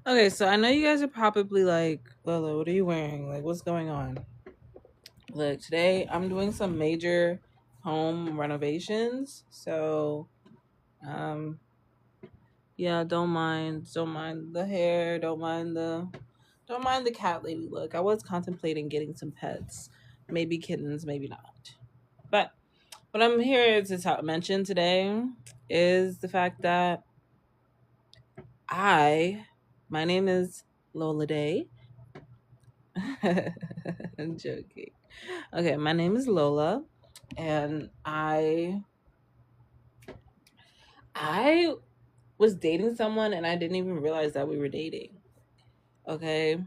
Okay, so I know you guys are probably like, Lola, what are you wearing? Like, what's going on? Look, today I'm doing some major home renovations. So, um, yeah, don't mind the hair, don't mind the cat lady look. I was contemplating getting some pets, maybe kittens, maybe not. But what I'm here to mention today is the fact that I, my name is Lola Day. I'm joking. Okay, my name is Lola, and I was dating someone, and I didn't even realize that we were dating. Okay,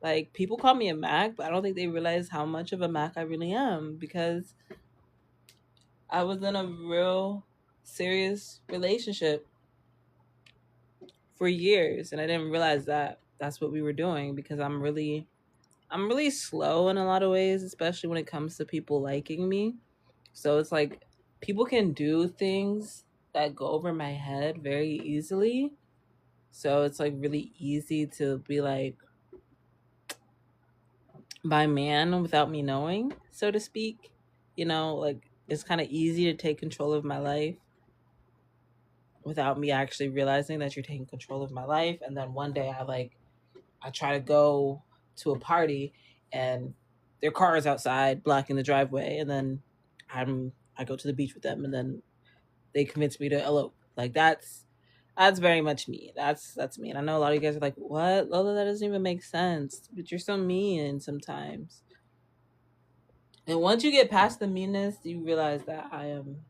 like people call me a Mac, but I don't think they realize how much of a Mac I really am because I was in a real serious relationship for years, and I didn't realize that that's what we were doing because I'm really slow in a lot of ways, especially when it comes to people liking me. So it's like people can do things that go over my head very easily. So it's like really easy to be like by man without me knowing, so to speak. Like it's kind of easy to take control of my life without me actually realizing that you're taking control of my life. And then one day I try to go to a party and their car is outside blocking the driveway, and then I go to the beach with them, and then they convinced me to elope. Like that's very much me. That's me. And I know a lot of you guys are like, "What, Lola? That doesn't even make sense." But you're so mean sometimes. And once you get past the meanness, you realize that I'm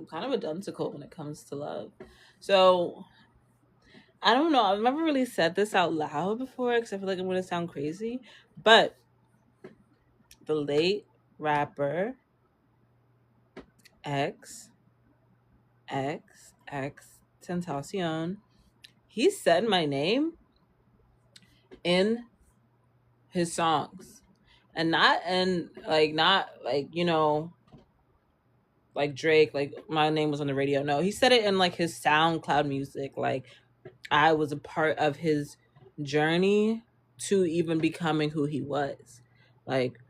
kind of a dunsicle when it comes to love. So I don't know. I've never really said this out loud before because I feel like I'm gonna sound crazy. But the late rapper X X Tentacion, he said my name in his songs, and not like like Drake, like my name was on the radio. No, he said it in like his SoundCloud music. Like I was a part of his journey to even becoming who he was. Like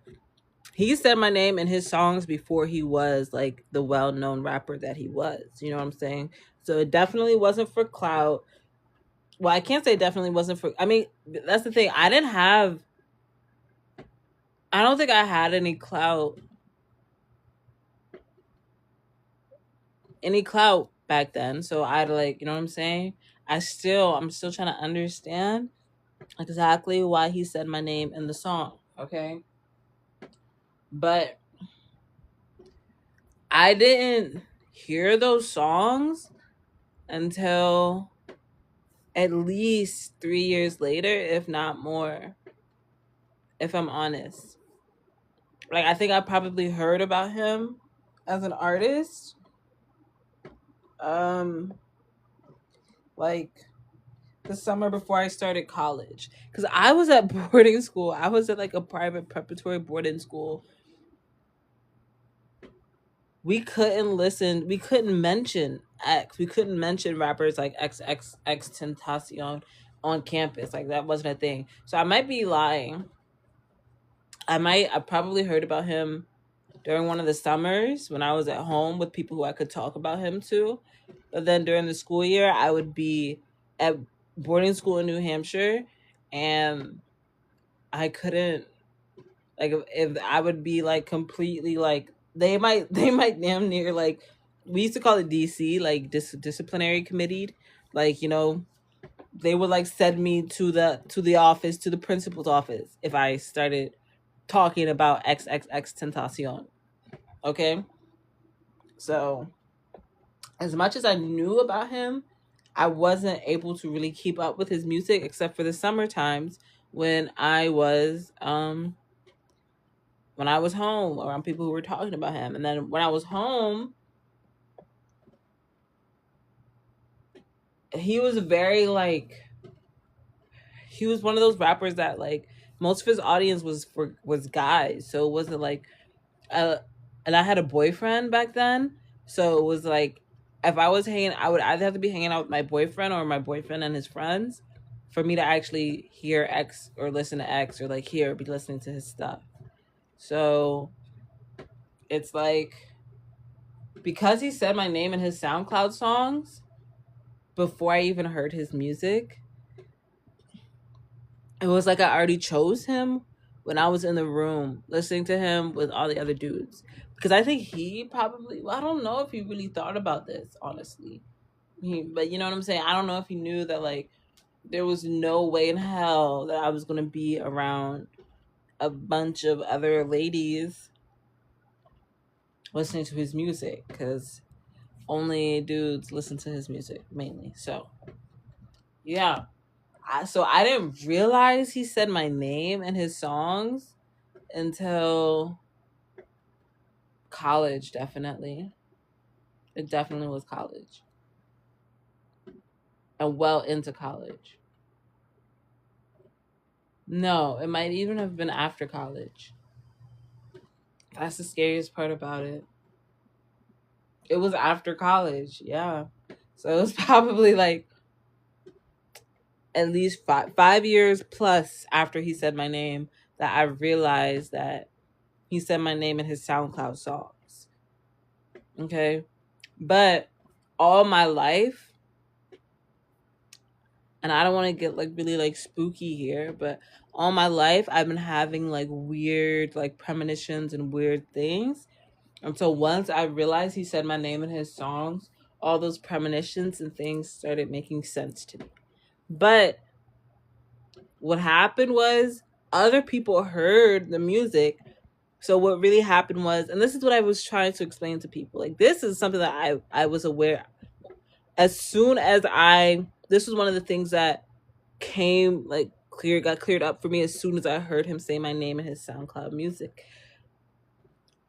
he said my name in his songs before he was like the well-known rapper that he was. You know what I'm saying? So it definitely wasn't for clout. Well, I can't say it definitely wasn't for. I mean, that's the thing. I didn't have. I don't think I had any clout back then. So I'd like, you know what I'm saying? I'm still trying to understand exactly why he said my name in the song. Okay. But I didn't hear those songs until at least 3 years later, if not more, if I'm honest. Like, I think I probably heard about him as an artist, um, like the summer before I started college. Because I was at boarding school. I was at like a private preparatory boarding school. We couldn't mention X. We couldn't mention rappers like XXX Tentacion on campus. Like that wasn't a thing. So I might be lying. I probably heard about him during one of the summers when I was at home with people who I could talk about him to. But then during the school year, I would be at boarding school in New Hampshire, and I couldn't if I would be like completely like they might damn near like we used to call it DC, like disciplinary committee, like they would like send me to the office, to the principal's office, if I started talking about XXX Tentacion. Okay, so as much as I knew about him, I wasn't able to really keep up with his music except for the summer times when when I was home around people who were talking about him. And then when I was home, he was very like he was one of those rappers that like most of his audience was guys. So it wasn't like uh and I had a boyfriend back then. So it was like if I was hanging, I would either have to be hanging out with my boyfriend or my boyfriend and his friends for me to actually hear X or listen to X or like hear be listening to his stuff. So it's like because he said my name in his SoundCloud songs before I even heard his music, it was like I already chose him when I was in the room listening to him with all the other dudes. Because I think he probably, well, I don't know if he really thought about this, honestly. But you know what I'm saying? I don't know if he knew that, like, there was no way in hell that I was going to be around a bunch of other ladies listening to his music. Because only dudes listen to his music mainly. So, yeah. So I didn't realize he said my name in his songs until college. Definitely, it definitely was college and well into college. No, it might even have been after college. That's the scariest part about it. It was after college. Yeah, so it was probably like at least 5 years plus after he said my name that I realized that he said my name in his SoundCloud songs. Okay, but all my life, and I don't want to get like really like spooky here, but all my life I've been having like weird like premonitions and weird things. And so once I realized he said my name in his songs, all those premonitions and things started making sense to me. But what happened was other people heard the music. So what really happened was, and this is what I was trying to explain to people, like this is something that I was aware as soon as I this was one of the things that came like got cleared up for me as soon as I heard him say my name in his SoundCloud music.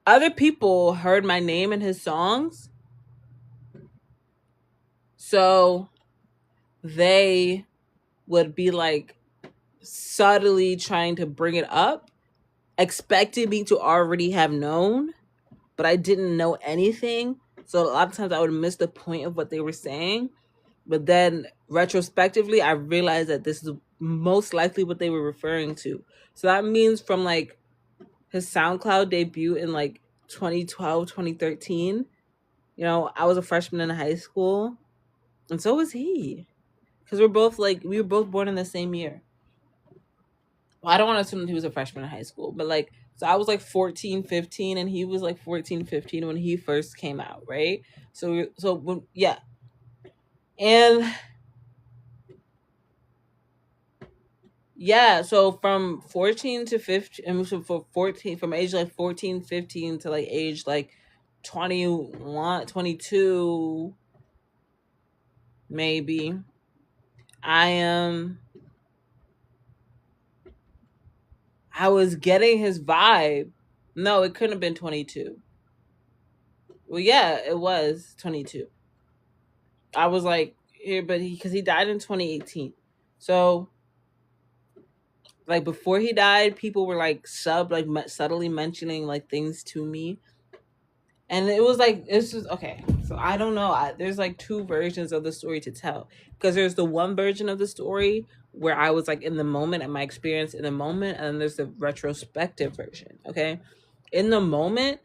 Other people heard my name in his songs, so they would be like subtly trying to bring it up, expecting me to already have known, but I didn't know anything. So a lot of times I would miss the point of what they were saying. But then retrospectively, I realized that this is most likely what they were referring to. So that means from like his SoundCloud debut in like 2012, 2013, I was a freshman in high school. And so was he. Because we were both born in the same year. Well, I don't want to assume that he was a freshman in high school, but like, so I was like 14, 15, and he was like 14, 15 when he first came out, right? Yeah. And yeah, so from 14 to 15, and so for 14, from age like 14, 15 to like age like 21, 22, maybe, I was getting his vibe. No, it couldn't have been 22. Well, yeah, it was 22. I was like, here, but because he died in 2018. So, like, before he died, people were like subtly mentioning like things to me. And it was like, it's just okay. So, I don't know. There's like two versions of the story to tell. Because there's the one version of the story where I was like in the moment and my experience in the moment. And then there's the retrospective version. Okay. In the moment,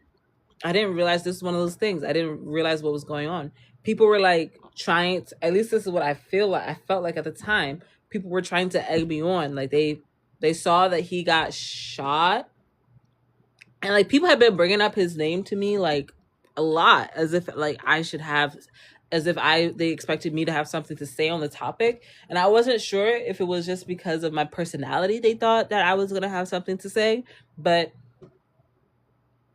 I didn't realize this was one of those things. I didn't realize what was going on. People were like trying to, at least this is what I felt like at the time. People were trying to egg me on. Like they saw that he got shot. And like people had been bringing up his name to me like a lot, as if like I should have, as if they expected me to have something to say on the topic. And I wasn't sure if it was just because of my personality they thought that I was going to have something to say. But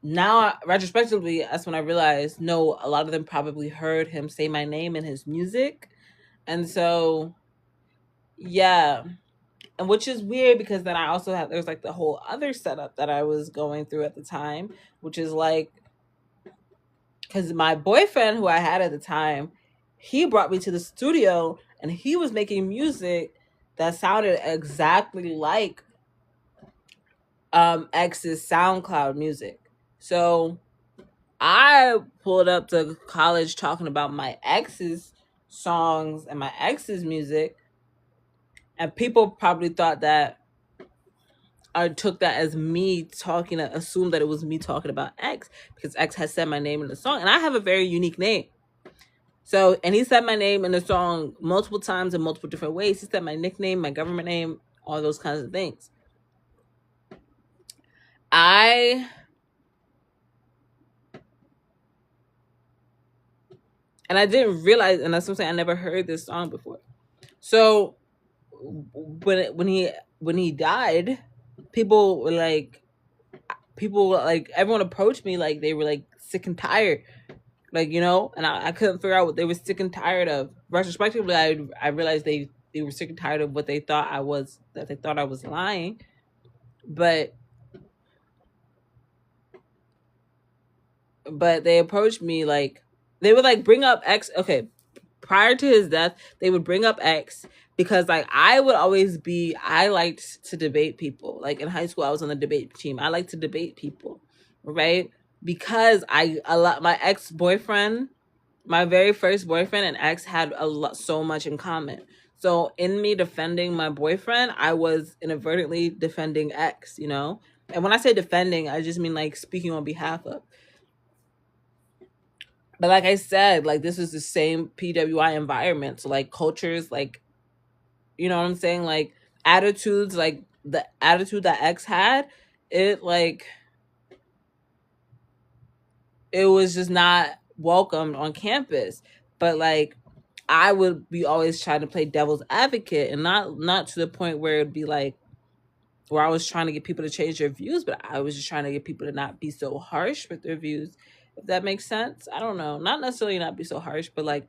now retrospectively, that's when I realized no, a lot of them probably heard him say my name in his music. And so yeah, and which is weird because then I also had there's like the whole other setup that I was going through at the time, which is like because my boyfriend who I had at the time, he brought me to the studio and he was making music that sounded exactly like X's SoundCloud music. So I pulled up to college talking about my ex's songs and my ex's music, and people probably thought that, or took that as me talking, assumed that it was me talking about X, because X has said my name in the song, and I have a very unique name. So, and he said my name in the song multiple times in multiple different ways. He said my nickname, my government name, all those kinds of things. And I didn't realize, and that's what I'm saying, I never heard this song before. So when he died, people were like, everyone approached me like they were like sick and tired, like, and I couldn't figure out what they were sick and tired of. Retrospectively, I realized they were sick and tired of what they thought I was, that they thought I was lying. But they approached me like, they would like bring up X. Okay, prior to his death, they would bring up X because like I liked to debate people. Like in high school, I was on the debate team. I like to debate people, right? Because my ex-boyfriend, my very first boyfriend and ex had so much in common. So in me defending my boyfriend, I was inadvertently defending X, And when I say defending, I just mean like speaking on behalf of. But like I said, like this is the same PWI environment. So like cultures, like, you know what I'm saying? Like attitudes, like the attitude that X had, it was just not welcomed on campus. But like I would be always trying to play devil's advocate, and not to the point where it'd be like where I was trying to get people to change their views, but I was just trying to get people to not be so harsh with their views. If that makes sense. I don't know. Not necessarily not be so harsh, but like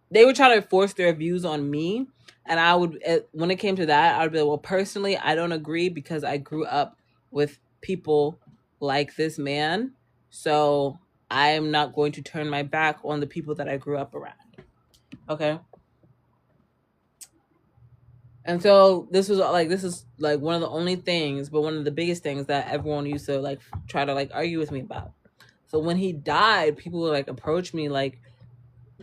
they would try to force their views on me. And I would, when it came to that, I would be like, well, personally, I don't agree because I grew up with people like this man. So I'm not going to turn my back on the people that I grew up around. Okay. And so this is like one of the only things, but one of the biggest things that everyone used to like try to like argue with me about. So when he died, people would like approach me like,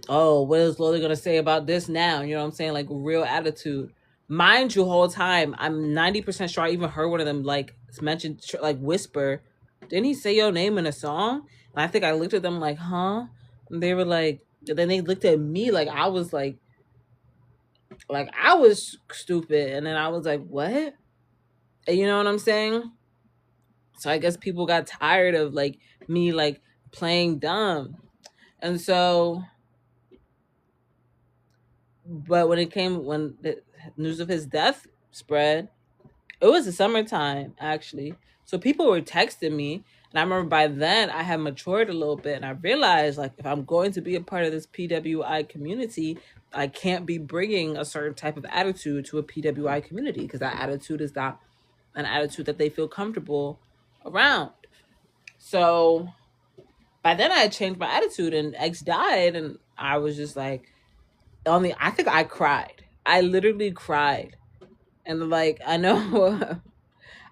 oh, what is Loli gonna say about this now? You know what I'm saying? Like real attitude. Mind you, whole time I'm 90% sure I even heard one of them like mention, like whisper, didn't he say your name in a song? And I think I looked at them like, huh? And they were like, then they looked at me like I was like I was stupid, and then I was like, what? And you know what I'm saying? So I guess people got tired of like me like playing dumb. And so, but when the news of his death spread, it was the summertime actually. So people were texting me, and I remember by then I had matured a little bit, and I realized like if I'm going to be a part of this PWI community, I can't be bringing a certain type of attitude to a PWI community, because that attitude is not an attitude that they feel comfortable around. So by then I had changed my attitude, and X died, and I was just like, I think I cried. I literally cried. And like I know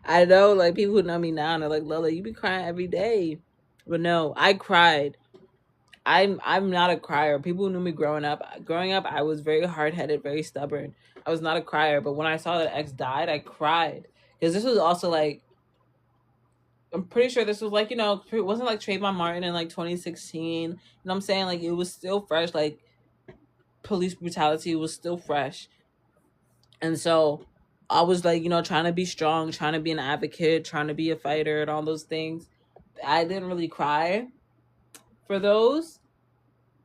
I know like people who know me now and they're like, Lola, you be crying every day. But no, I cried. I'm not a crier. People who knew me growing up, I was very hard headed, very stubborn. I was not a crier. But when I saw that X died, I cried. Because this was also like, I'm pretty sure this was like, it wasn't like Trayvon Martin in like 2016. You know what I'm saying? Like it was still fresh. Like police brutality was still fresh. And so I was like, trying to be strong, trying to be an advocate, trying to be a fighter and all those things. I didn't really cry for those.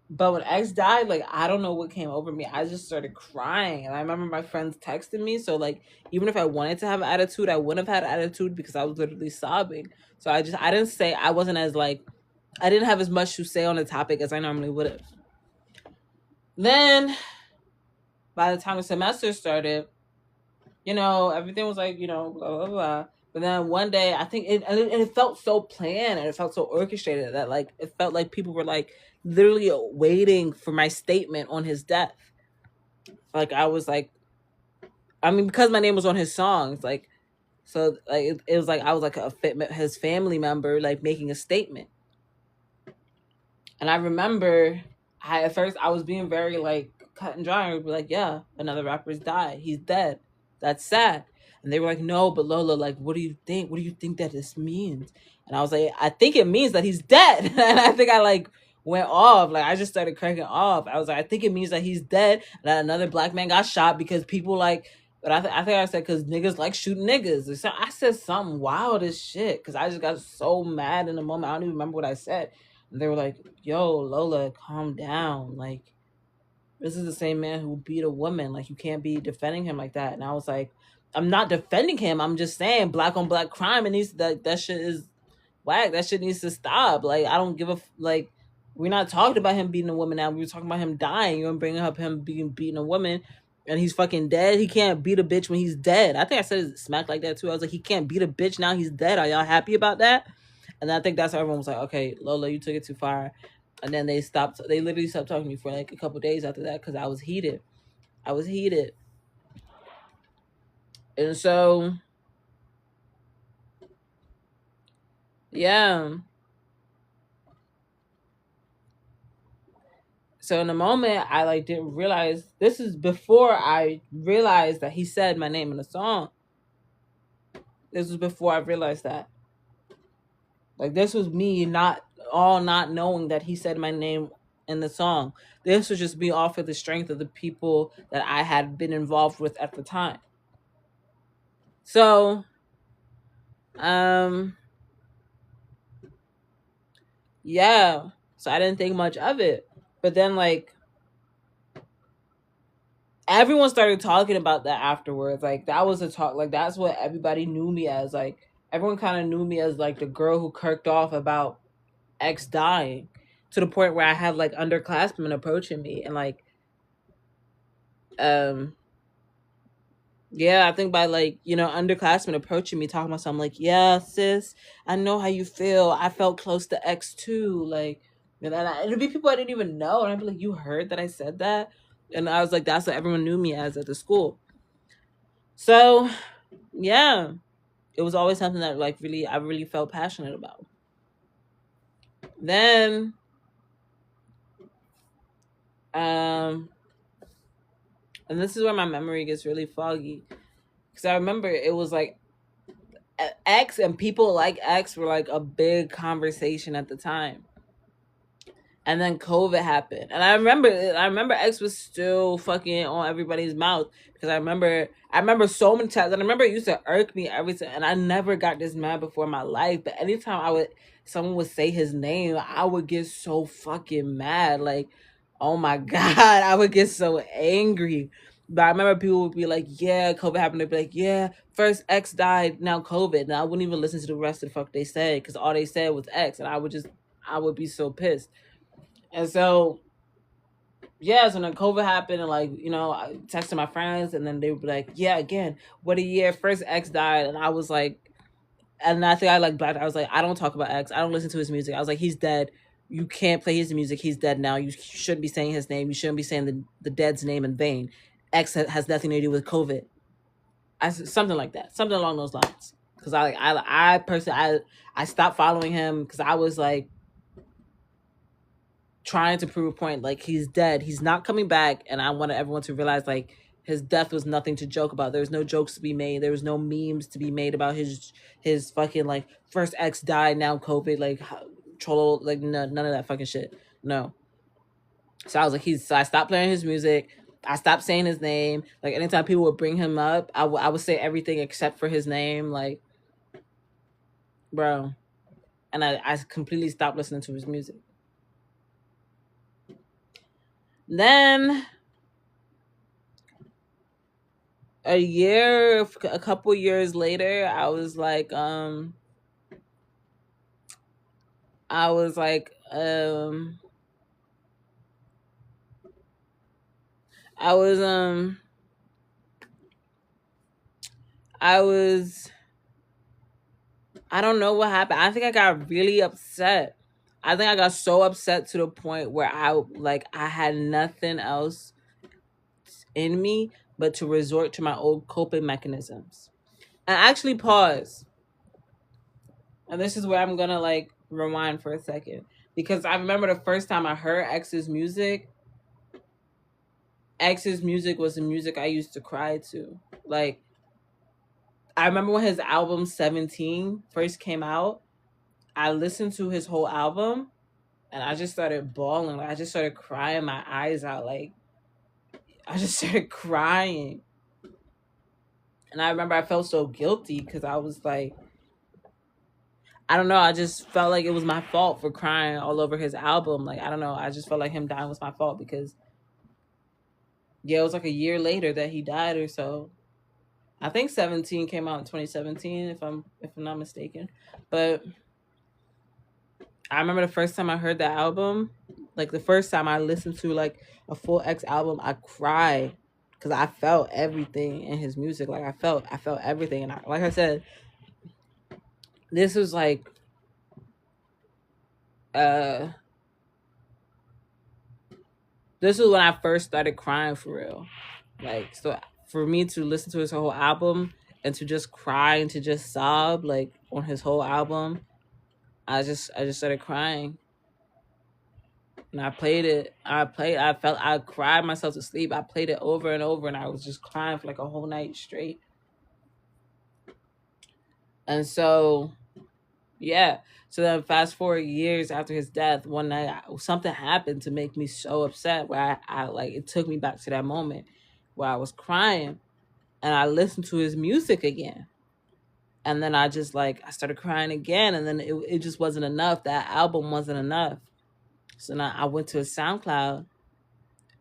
But when X died, like, I don't know what came over me. I just started crying. And I remember my friends texting me. So, like, even if I wanted to have an attitude, I wouldn't have had attitude because I was literally sobbing. So I didn't say, I wasn't as, like, I didn't have as much to say on the topic as I normally would have. Then, by the time the semester started, everything was like, blah, blah, blah. But then one day, I think it felt so planned and it felt so orchestrated that, like, it felt like people were, like, literally waiting for my statement on his death. Like, I was like, I mean, because my name was on his songs, like, so, like, it was like I was like his family member, like, making a statement. And I remember at first I was being very like cut and dry and would be like, yeah, another rapper's died. He's dead. That's sad. And they were like, no, but Lola, like, what do you think? What do you think that this means? And I was like, I think it means that he's dead. And I think I like went off. Like I just started cracking off. I was like, I think it means that he's dead and that another black man got shot because people like, but I think I said because niggas like shooting niggas. So I said something wild as shit because I just got so mad in the moment. I don't even remember what I said. And they were like, yo, Lola, calm down. Like, this is the same man who beat a woman. Like, you can't be defending him like that. And I was like, I'm not defending him. I'm just saying black on black crime. It needs that shit is whack. That shit needs to stop. Like, I don't give a like. We're not talking about him beating a woman now. We were talking about him dying. You're bringing up him being beating a woman, and he's fucking dead. He can't beat a bitch when he's dead. I think I said it smack like that too. I was like, he can't beat a bitch now. He's dead. Are y'all happy about that? And I think that's how everyone was like, okay, Lola, you took it too far. And then they stopped. They literally stopped talking to me for like a couple days after that because I was heated. I was heated. And so, yeah. So in the moment, I like didn't realize this is before I realized that he said my name in the song. This was before I realized that. Like this was me not knowing that he said my name in the song. This was just me off of the strength of the people that I had been involved with at the time. So, yeah. So I didn't think much of it. But then like everyone started talking about that afterwards. Like that was a talk. Like that's what everybody knew me as. Like everyone kind of knew me as like the girl who kirked off about X dying, to the point where I had like underclassmen approaching me and like, um, yeah, I think by like underclassmen approaching me talking about something like, yeah, sis, I know how you feel. I felt close to X too. Like, and it'd be people I didn't even know, and I'd be like, you heard that I said that, and I was like, that's what everyone knew me as at the school. So, yeah, it was always something that like really I really felt passionate about. Then, um, and this is where my memory gets really foggy because I remember it was like X and people like X were like a big conversation at the time. And then COVID happened. And I remember X was still fucking on everybody's mouth because I remember so many times, and I remember it used to irk me every time, and I never got this mad before in my life. But anytime someone would say his name, I would get so fucking mad. Like, oh my God, I would get so angry. But I remember people would be like, yeah, COVID happened. They'd be like, yeah, first X died, now COVID. And I wouldn't even listen to the rest of the fuck they said because all they said was X. And I would be so pissed. And so, yeah, so then COVID happened, and like, I texted my friends, and then they would be like, yeah, again, what a year, first X died. And I was like, and I think I like blacked. I was like, I don't talk about X. I don't listen to his music. I was like, he's dead. You can't play his music. He's dead now. You shouldn't be saying his name. You shouldn't be saying the dead's name in vain. X has nothing to do with COVID. Something like that. Something along those lines. Because I personally, I stopped following him because I was like, trying to prove a point. Like, he's dead, he's not coming back, and I wanted everyone to realize like his death was nothing to joke about. There was no jokes to be made. There was no memes to be made about his fucking like first X died, now COVID, like troll, like none of that fucking shit. No. So I was like, so I stopped playing his music. I stopped saying his name. Like anytime people would bring him up, I would say everything except for his name. Like, bro. And I completely stopped listening to his music. Then a couple years later, I was like, I was like, I was, I don't know what happened. I think I got really upset. I think I got so upset to the point where I had nothing else in me but to resort to my old coping mechanisms. And actually pause. And this is where I'm gonna like rewind for a second. because I remember the first time I heard X's music. X's music was the music I used to cry to. Like, I remember when his album 17 first came out, I listened to his whole album and I just started bawling. Like, I just started crying my eyes out. Like, I just started crying. And I remember I felt so guilty because I was like, I don't know. I just felt like it was my fault for crying all over his album. Like, I don't know. I just felt like him dying was my fault because, yeah, it was like a year later that he died or so. I think 17 came out in 2017, if I'm not mistaken. But I remember the first time I heard that album, like the first time I listened to like a full X album, I cried because I felt everything in his music. Like I felt everything, and like I said, this was like uh this was when I first started crying for real. Like, so for me to listen to his whole album and to just cry and to just sob like on his whole album, I just started crying. And I played it. I cried myself to sleep. I played it over and over and I was just crying for like a whole night straight. And so, yeah. So then fast forward years after his death, one night something happened to make me so upset where I like, it took me back to that moment where I was crying and I listened to his music again. And then I just like, I started crying again. And then it just wasn't enough. That album wasn't enough. So now I went to his SoundCloud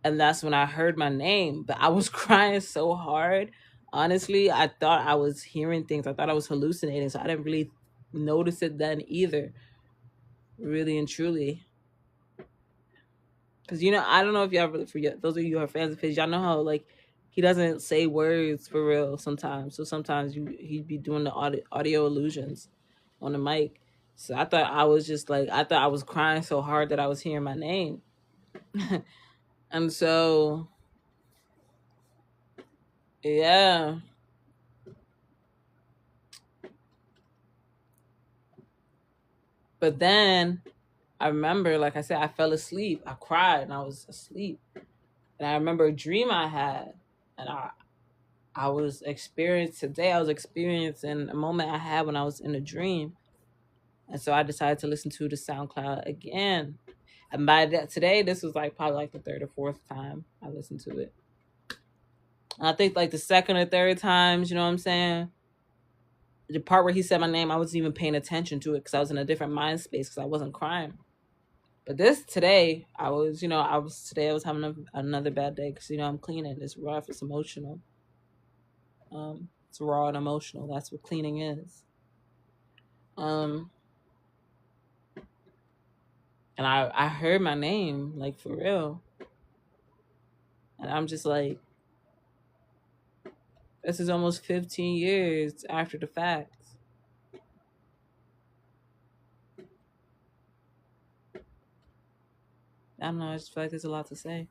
and that's when I heard my name. But I was crying so hard. Honestly, I thought I was hearing things. I thought I was hallucinating, so I didn't really notice it then either. Really and truly, because I don't know if y'all really forget. Those of you who are fans of his, y'all know how like he doesn't say words for real sometimes. So sometimes he'd be doing the audio illusions on the mic. So I thought I was just like I thought I was crying so hard that I was hearing my name, and so yeah. But then I remember, like I said, I fell asleep. I cried and I was asleep. And I remember a dream I had, and I was experiencing a moment I had when I was in a dream. And so I decided to listen to the SoundCloud again. And by that today, this was like probably like the third or fourth time I listened to it. And I think like the second or third times, you know what I'm saying? The part where he said my name, I wasn't even paying attention to it because I was in a different mind space because I wasn't crying. But this today, I was having another bad day because I'm cleaning. It's rough. It's emotional. It's raw and emotional. That's what cleaning is. Um, and I heard my name like for real, and I'm just like, this is almost 15 years after the fact. I don't know. I just feel like there's a lot to say.